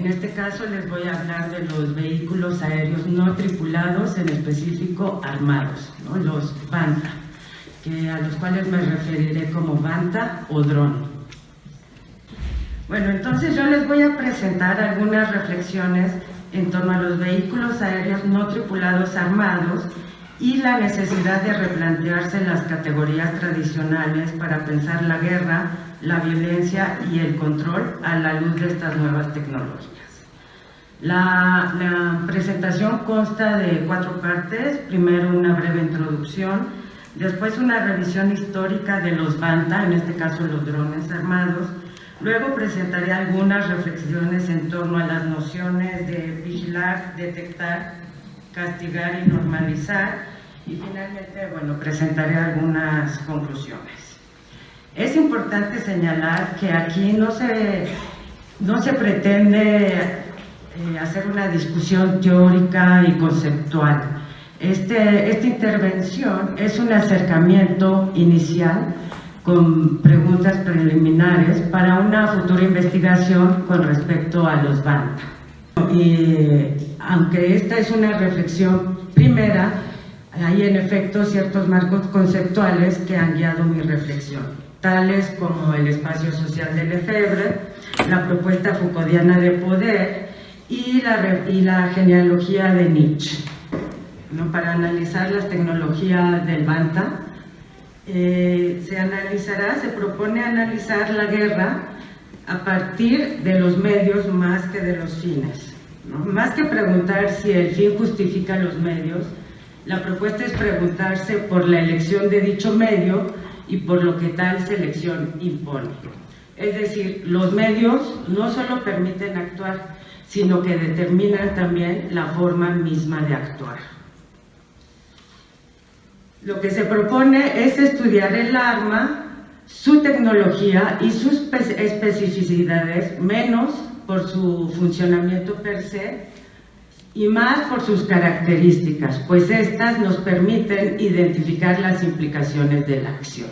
En este caso les voy a hablar de los vehículos aéreos no tripulados, en específico armados, ¿no? Los Vanta, a los cuales me referiré como Vanta o dron. Bueno, entonces yo les voy a presentar algunas reflexiones en torno a los vehículos aéreos no tripulados armados y la necesidad de replantearse las categorías tradicionales para pensar la guerra, la violencia y el control a la luz de estas nuevas tecnologías. La presentación consta de 4 partes. Primero una breve introducción, después una revisión histórica de los Vanta, en este caso los drones armados. Luego presentaré algunas reflexiones en torno a las nociones de vigilar, detectar, castigar y normalizar. Y finalmente, bueno, presentaré algunas conclusiones. Es importante señalar que aquí no se pretende hacer una discusión teórica y conceptual. Esta intervención es un acercamiento inicial con preguntas preliminares para una futura investigación con respecto a los Vanta. Aunque esta es una reflexión primera, hay en efecto ciertos marcos conceptuales que han guiado mi reflexión, tales como el espacio social de Lefebvre, la propuesta Foucauldiana de poder y la genealogía de Nietzsche. ¿No? Para analizar las tecnologías del Vanta, se propone analizar la guerra a partir de los medios más que de los fines, ¿no? Más que preguntar si el fin justifica los medios, la propuesta es preguntarse por la elección de dicho medio y por lo que tal selección impone. Es decir, los medios no solo permiten actuar, sino que determinan también la forma misma de actuar. Lo que se propone es estudiar el arma, su tecnología y sus especificidades, menos por su funcionamiento per se y más por sus características, pues estas nos permiten identificar las implicaciones de la acción,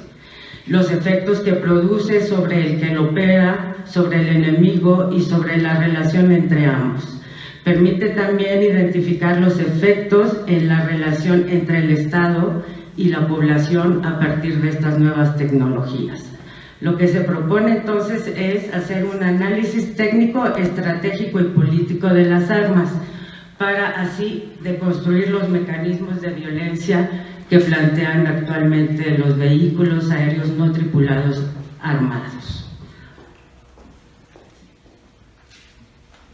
los efectos que produce sobre el que lo opera, sobre el enemigo y sobre la relación entre ambos. Permite también identificar los efectos en la relación entre el Estado y la población a partir de estas nuevas tecnologías. Lo que se propone entonces es hacer un análisis técnico, estratégico y político de las armas, para así deconstruir los mecanismos de violencia que plantean actualmente los vehículos aéreos no tripulados armados.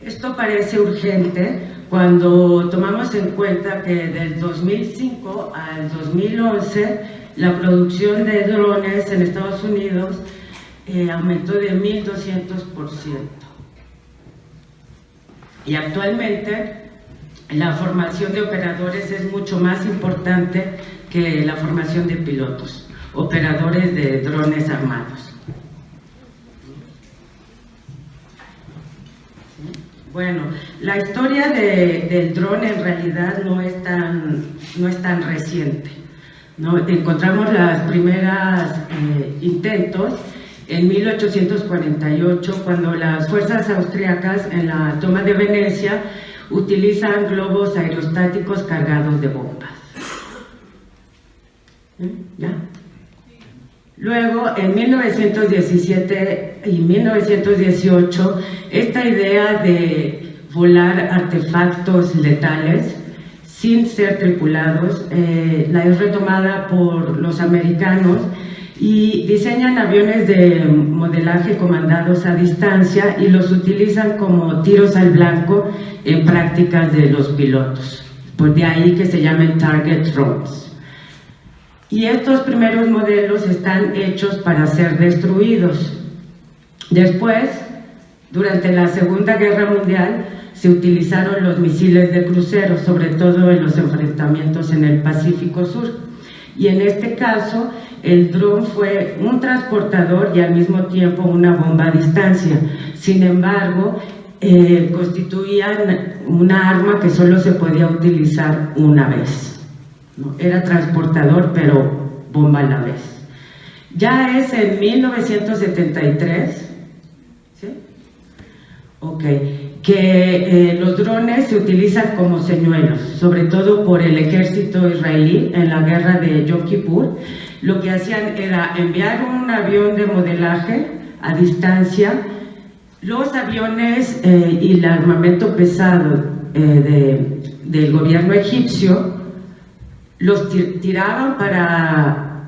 Esto parece urgente cuando tomamos en cuenta que del 2005 al 2011 la producción de drones en Estados Unidos aumentó de 1.200%. Y actualmente la formación de operadores es mucho más importante que la formación de pilotos, operadores de drones armados. Bueno, la historia del dron en realidad no es tan reciente, ¿no? Encontramos las primeras intentos en 1848, cuando las fuerzas austriacas en la toma de Venecia utilizan globos aerostáticos cargados de bombas. ¿Ya? Luego, en 1917 y 1918, esta idea de volar artefactos letales sin ser tripulados la es retomada por los americanos y diseñan aviones de modelaje comandados a distancia y los utilizan como tiros al blanco en prácticas de los pilotos. Pues de ahí que se llamen target drones. Y estos primeros modelos están hechos para ser destruidos. Después, durante la Segunda Guerra Mundial, se utilizaron los misiles de crucero, sobre todo en los enfrentamientos en el Pacífico Sur. Y en este caso, el dron fue un transportador y al mismo tiempo una bomba a distancia. Sin embargo, constituían una arma que solo se podía utilizar una vez. ¿No? Era transportador, pero bomba a la vez. Ya es en 1973, ¿sí? Ok, que los drones se utilizan como señuelos, sobre todo por el ejército israelí en la guerra de Yom Kippur. Lo que hacían era enviar un avión de modelaje a distancia. Los aviones y el armamento pesado del gobierno egipcio los tiraban para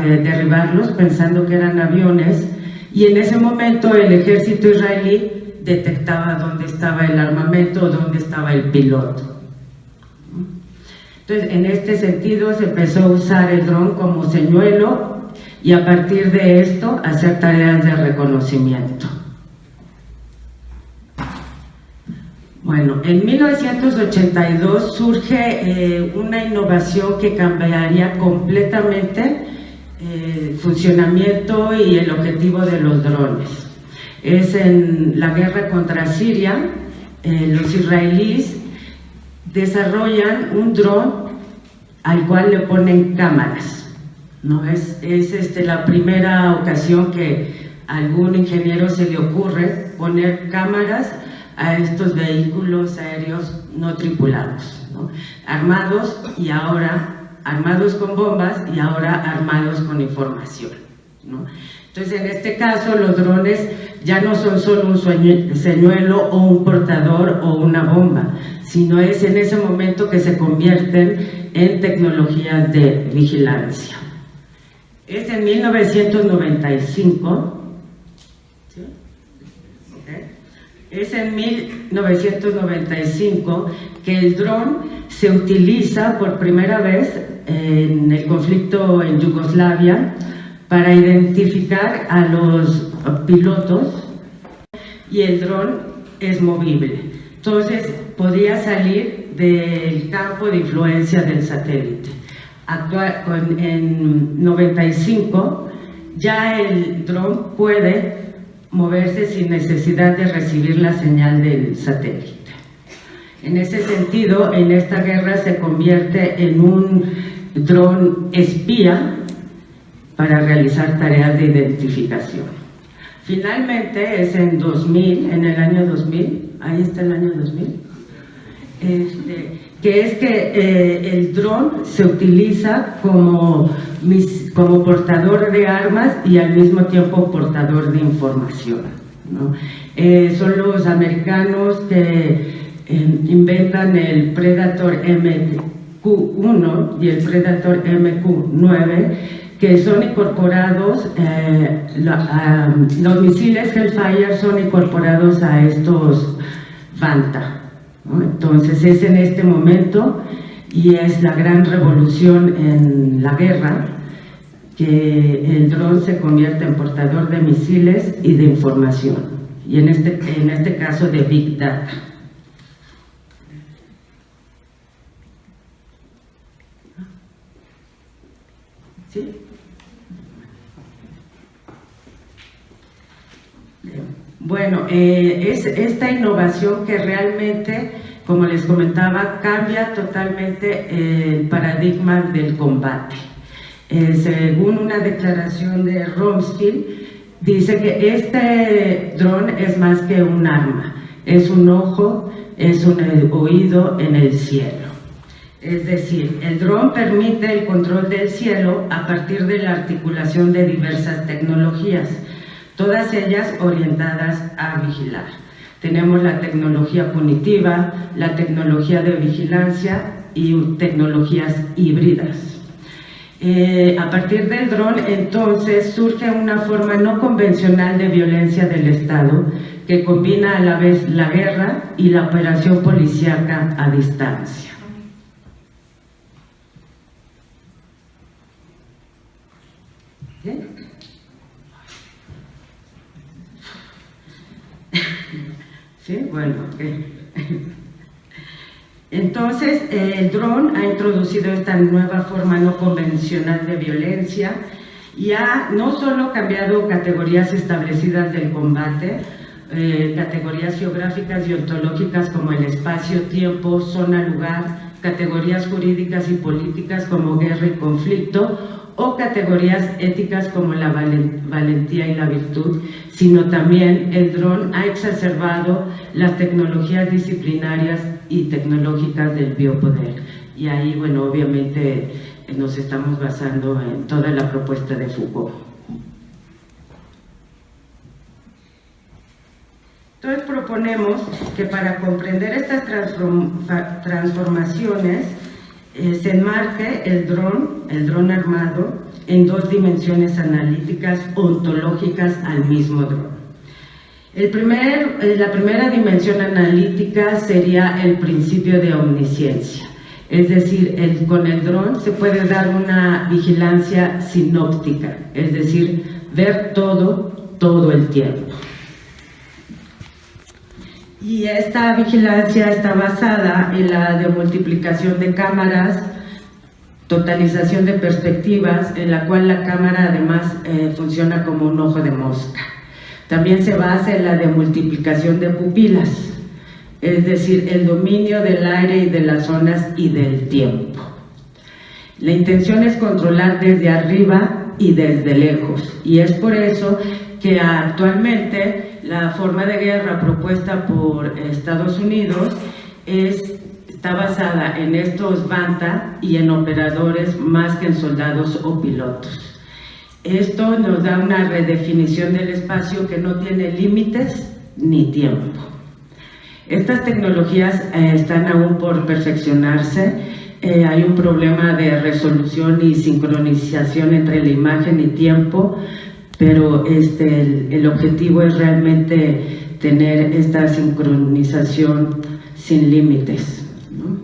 derribarlos pensando que eran aviones, y en ese momento el ejército israelí detectaba dónde estaba el armamento, dónde estaba el piloto. Entonces, en este sentido se empezó a usar el dron como señuelo y a partir de esto hacer tareas de reconocimiento. Bueno, en 1982 surge una innovación que cambiaría completamente el funcionamiento y el objetivo de los drones. Es en la guerra contra Siria, los israelíes desarrollan un dron al cual le ponen cámaras, ¿no? Es la primera ocasión que a algún ingeniero se le ocurre poner cámaras a estos vehículos aéreos no tripulados, ¿no? Armados con bombas y ahora armados con información, ¿no? Entonces, en este caso, los drones ya no son solo un señuelo o un portador o una bomba, sino es en ese momento que se convierten en tecnologías de vigilancia. Es en 1995, ¿sí? Okay. Es en 1995 que el dron se utiliza por primera vez en el conflicto en Yugoslavia para identificar a los pilotos, y el dron es movible. Entonces podía salir del campo de influencia del satélite. En 95 ya el dron puede moverse sin necesidad de recibir la señal del satélite. En ese sentido, en esta guerra se convierte en un dron espía para realizar tareas de identificación. Finalmente es en 2000, en el año 2000, ahí está el año 2000, el dron se utiliza como portador de armas y al mismo tiempo portador de información, ¿no? Son los americanos que inventan el Predator MQ-1 y el Predator MQ-9, que son incorporados, los misiles Hellfire son incorporados a estos Vanta, ¿no? Entonces es en este momento, y es la gran revolución en la guerra, que el dron se convierte en portador de misiles y de información, y en este caso de Big Data. ¿Sí? Bueno, es esta innovación que realmente, como les comentaba, cambia totalmente el paradigma del combate. Según una declaración de Rumsfeld, dice que este dron es más que un arma, es un ojo, es un oído en el cielo. Es decir, el dron permite el control del cielo a partir de la articulación de diversas tecnologías, todas ellas orientadas a vigilar. Tenemos la tecnología punitiva, la tecnología de vigilancia y tecnologías híbridas. A partir del dron, entonces, surge una forma no convencional de violencia del Estado que combina a la vez la guerra y la operación policíaca a distancia. ¿Sí? Sí, bueno, entonces el dron ha introducido esta nueva forma no convencional de violencia y ha no solo cambiado categorías establecidas del combate, categorías geográficas y ontológicas como el espacio, tiempo, zona, lugar, categorías jurídicas y políticas como guerra y conflicto, o categorías éticas como la valentía y la virtud, sino también el dron ha exacerbado las tecnologías disciplinarias y tecnológicas del biopoder. Y ahí, bueno, obviamente nos estamos basando en toda la propuesta de Foucault. Entonces proponemos que para comprender estas transformaciones se enmarque el dron armado, en dos dimensiones analíticas ontológicas al mismo dron. La primera dimensión analítica sería el principio de omnisciencia, es decir, con el dron se puede dar una vigilancia sinóptica, es decir, ver todo el tiempo. Y esta vigilancia está basada en la demultiplicación de cámaras, totalización de perspectivas, en la cual la cámara además funciona como un ojo de mosca. También se basa en la demultiplicación de pupilas, es decir, el dominio del aire y de las zonas y del tiempo. La intención es controlar desde arriba y desde lejos, y es por eso que actualmente la forma de guerra propuesta por Estados Unidos está basada en estos Banta y en operadores más que en soldados o pilotos. Esto nos da una redefinición del espacio que no tiene límites ni tiempo. Estas tecnologías están aún por perfeccionarse. Hay un problema de resolución y sincronización entre la imagen y tiempo, pero el objetivo es realmente tener esta sincronización sin límites, ¿no?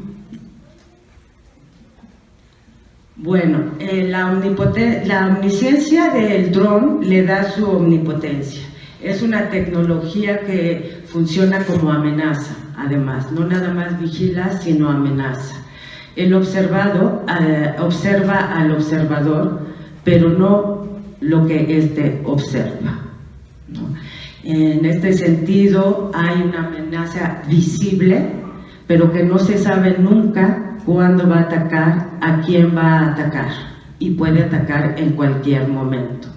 Bueno, la omnisciencia del dron le da su omnipotencia. Es una tecnología que funciona como amenaza, además, no nada más vigila, sino amenaza. El observado observa al observador, pero no lo que éste observa, ¿no? En este sentido hay una amenaza visible, pero que no se sabe nunca cuándo va a atacar, a quién va a atacar, y puede atacar en cualquier momento,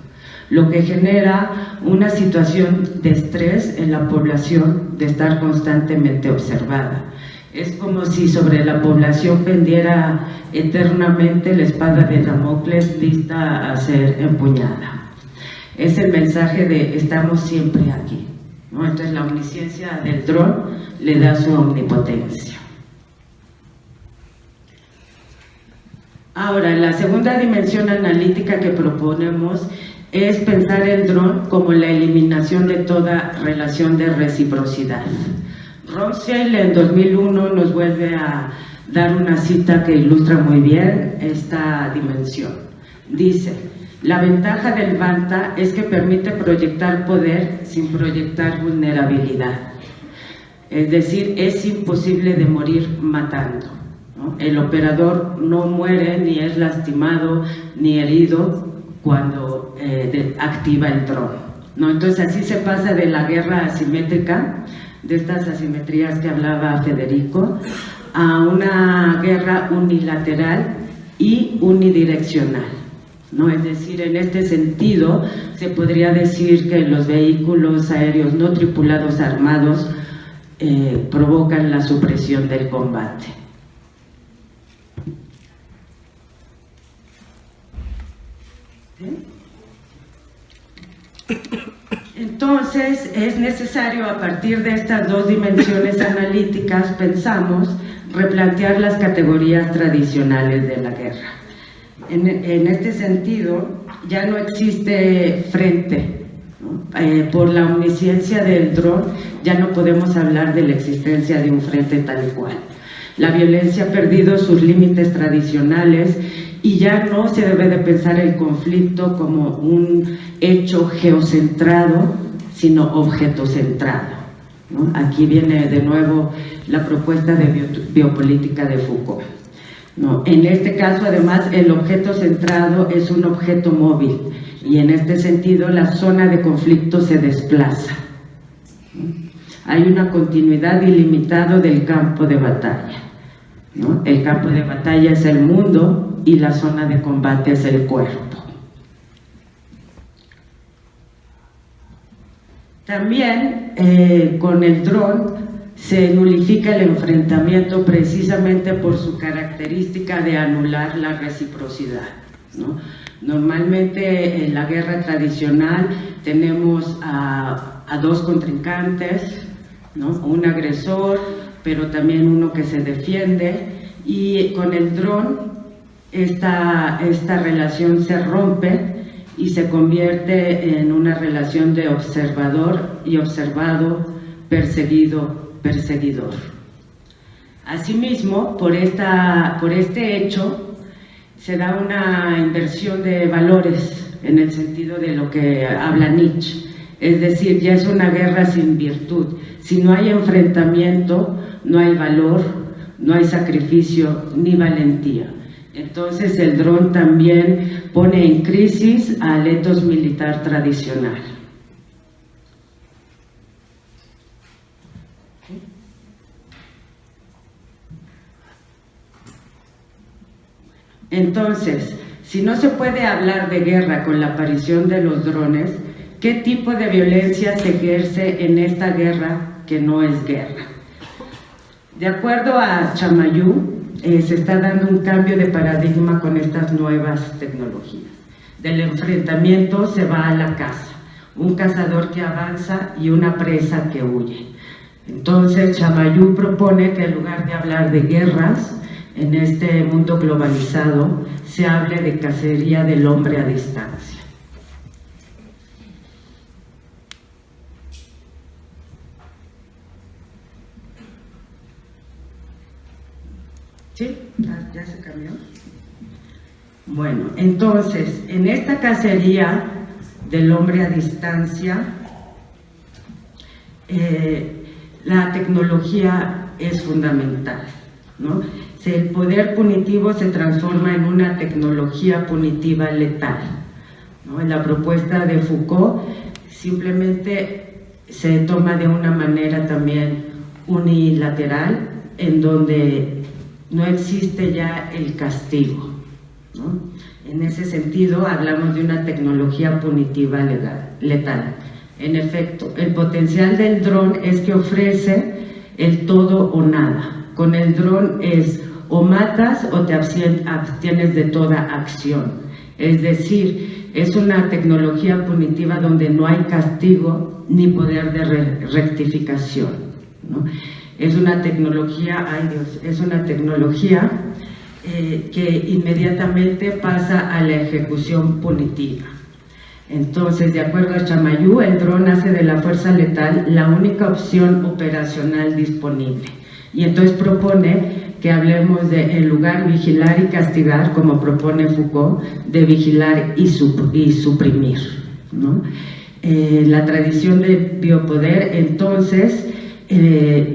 lo que genera una situación de estrés en la población de estar constantemente observada. Es como si sobre la población pendiera eternamente la espada de Damocles lista a ser empuñada. Es el mensaje de estamos siempre aquí, ¿no? Entonces la omnisciencia del dron le da su omnipotencia. Ahora, la segunda dimensión analítica que proponemos es pensar el dron como la eliminación de toda relación de reciprocidad. Rothschild en 2001 nos vuelve a dar una cita que ilustra muy bien esta dimensión. Dice: la ventaja del Banta es que permite proyectar poder sin proyectar vulnerabilidad. Es decir, es imposible de morir matando, ¿no? El operador no muere, ni es lastimado, ni herido cuando activa el dron, ¿no? Entonces así se pasa de la guerra asimétrica, de estas asimetrías que hablaba Federico, a una guerra unilateral y unidireccional, ¿no? Es decir, en este sentido se podría decir que los vehículos aéreos no tripulados armados provocan la supresión del combate. Entonces es necesario, a partir de estas dos dimensiones analíticas, pensamos, replantear las categorías tradicionales de la guerra. En este sentido, ya no existe frente, ¿no? Por la omnisciencia del dron, ya no podemos hablar de la existencia de un frente tal cual. La violencia ha perdido sus límites tradicionales y ya no se debe de pensar el conflicto como un hecho geocentrado, sino objetocentrado, ¿no? Aquí viene de nuevo la propuesta de biopolítica de Foucault, ¿no? En este caso, además, el objeto centrado es un objeto móvil y en este sentido la zona de conflicto se desplaza, ¿no? Hay una continuidad ilimitada del campo de batalla, ¿no? El campo de batalla es el mundo y la zona de combate es el cuerpo. También con el dron se nulifica el enfrentamiento precisamente por su característica de anular la reciprocidad, ¿no? Normalmente en la guerra tradicional tenemos a dos contrincantes, ¿no? Un agresor, pero también uno que se defiende, y con el dron esta relación se rompe y se convierte en una relación de observador y observado, perseguido, perseguidor. Asimismo, por este hecho, se da una inversión de valores en el sentido de lo que habla Nietzsche, es decir, ya es una guerra sin virtud. Si no hay enfrentamiento, no hay valor, no hay sacrificio ni valentía. Entonces el dron también pone en crisis al ethos militar tradicional. Entonces, si no se puede hablar de guerra con la aparición de los drones, ¿qué tipo de violencia se ejerce en esta guerra que no es guerra? De acuerdo a Chamayou, se está dando un cambio de paradigma con estas nuevas tecnologías. Del enfrentamiento se va a la caza, un cazador que avanza y una presa que huye. Entonces Chamayou propone que en lugar de hablar de guerras, en este mundo globalizado, se hable de cacería del hombre a distancia. ¿Sí? ¿Ya se cambió? Bueno, entonces, en esta cacería del hombre a distancia, la tecnología es fundamental, ¿no? El poder punitivo se transforma en una tecnología punitiva letal, ¿no? En la propuesta de Foucault simplemente se toma de una manera también unilateral, en donde no existe ya el castigo, ¿no? En ese sentido hablamos de una tecnología punitiva letal. En efecto, el potencial del dron es que ofrece el todo o nada. Con el dron es o matas o te abstienes de toda acción. Es decir, es una tecnología punitiva donde no hay castigo ni poder de rectificación, ¿no? Es una tecnología, que inmediatamente pasa a la ejecución punitiva. Entonces, de acuerdo a Chamayou, el dron hace de la fuerza letal la única opción operacional disponible. Y entonces propone que hablemos de, en lugar de vigilar y castigar, como propone Foucault, de vigilar y suprimir, ¿no? La tradición del biopoder, entonces,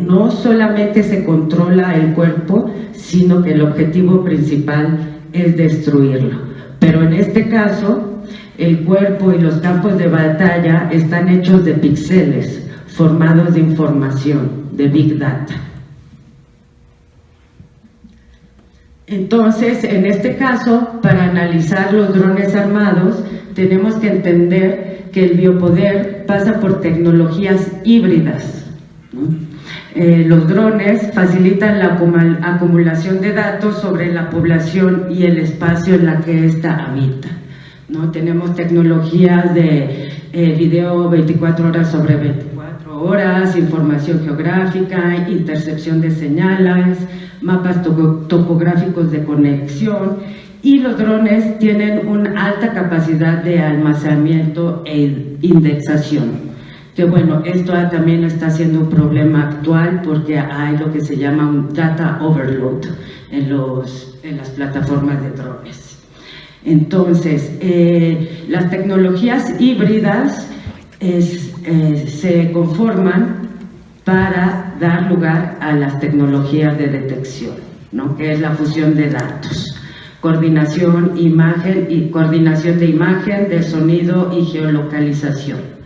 no solamente se controla el cuerpo, sino que el objetivo principal es destruirlo. Pero en este caso, el cuerpo y los campos de batalla están hechos de píxeles, formados de información, de Big Data. Entonces, en este caso, para analizar los drones armados, tenemos que entender que el biopoder pasa por tecnologías híbridas, ¿no? Los drones facilitan la acumulación de datos sobre la población y el espacio en la que ésta habita, ¿no? Tenemos tecnologías de video 24 horas sobre 24 horas, información geográfica, intercepción de señales, mapas topográficos de conexión, y los drones tienen una alta capacidad de almacenamiento e indexación. Que bueno, esto también está siendo un problema actual porque hay lo que se llama un data overload en las plataformas de drones. Entonces, las tecnologías híbridas se conforman para dar lugar a las tecnologías de detección, ¿no? Que es la fusión de datos, coordinación de imagen, de sonido y geolocalización.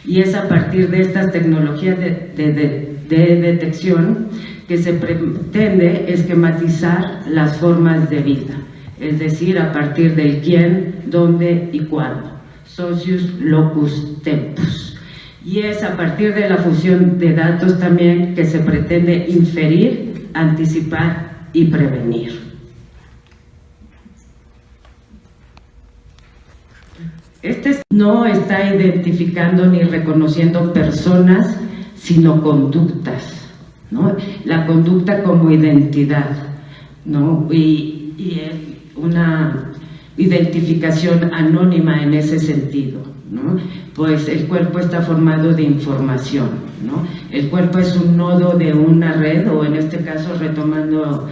Y es a partir de estas tecnologías de detección que se pretende esquematizar las formas de vida. es decir, a partir del quién, dónde y cuándo, socius locus tempus. Y es a partir de la fusión de datos también que se pretende inferir, anticipar y prevenir. No está identificando ni reconociendo personas, sino conductas, ¿no? La conducta como identidad, ¿no? Y una identificación anónima en ese sentido, ¿no? Pues el cuerpo está formado de información, ¿no? El cuerpo es un nodo de una red, o en este caso, retomando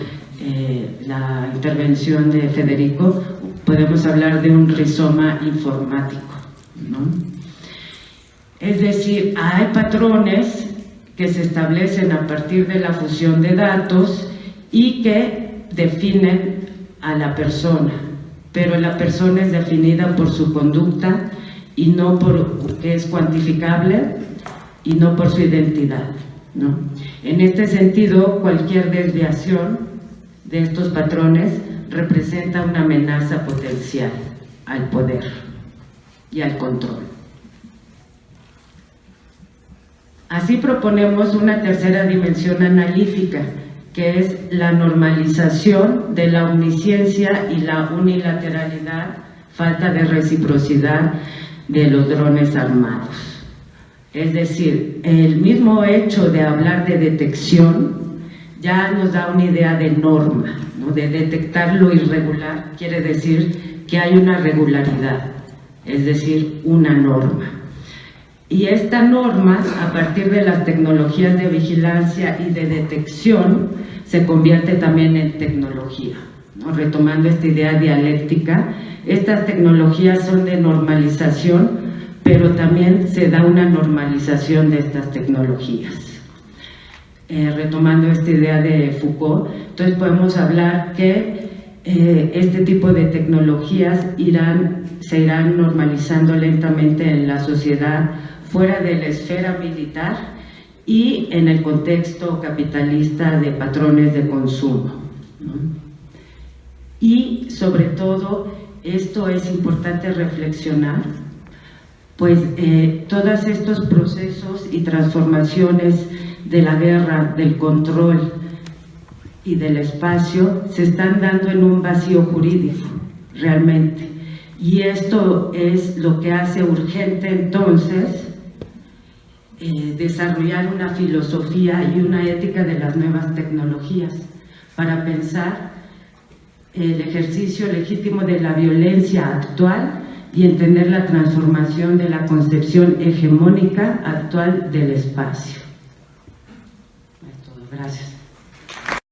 la intervención de Federico, podemos hablar de un rizoma informático, ¿no? Es decir, hay patrones que se establecen a partir de la fusión de datos y que definen a la persona, pero la persona es definida por su conducta y no por que es cuantificable y no por su identidad, ¿no? En este sentido, cualquier desviación de estos patrones representa una amenaza potencial al poder y al control. Así proponemos una tercera dimensión analítica, que es la normalización de la omnisciencia y la unilateralidad, falta de reciprocidad de los drones armados. Es decir, el mismo hecho de hablar de detección ya nos da una idea de norma, ¿no? De detectar lo irregular quiere decir que hay una regularidad, es decir, una norma. Y esta norma, a partir de las tecnologías de vigilancia y de detección, se convierte también en tecnología, ¿no? Retomando esta idea dialéctica, estas tecnologías son de normalización, pero también se da una normalización de estas tecnologías. Retomando esta idea de Foucault, entonces podemos hablar que este tipo de tecnologías se irán normalizando lentamente en la sociedad, fuera de la esfera militar y en el contexto capitalista de patrones de consumo, ¿no? Y sobre todo, esto es importante reflexionar, pues todos estos procesos y transformaciones de la guerra, del control y del espacio se están dando en un vacío jurídico, realmente. Y esto es lo que hace urgente entonces desarrollar una filosofía y una ética de las nuevas tecnologías para pensar el ejercicio legítimo de la violencia actual y entender la transformación de la concepción hegemónica actual del espacio. Es todo. Gracias.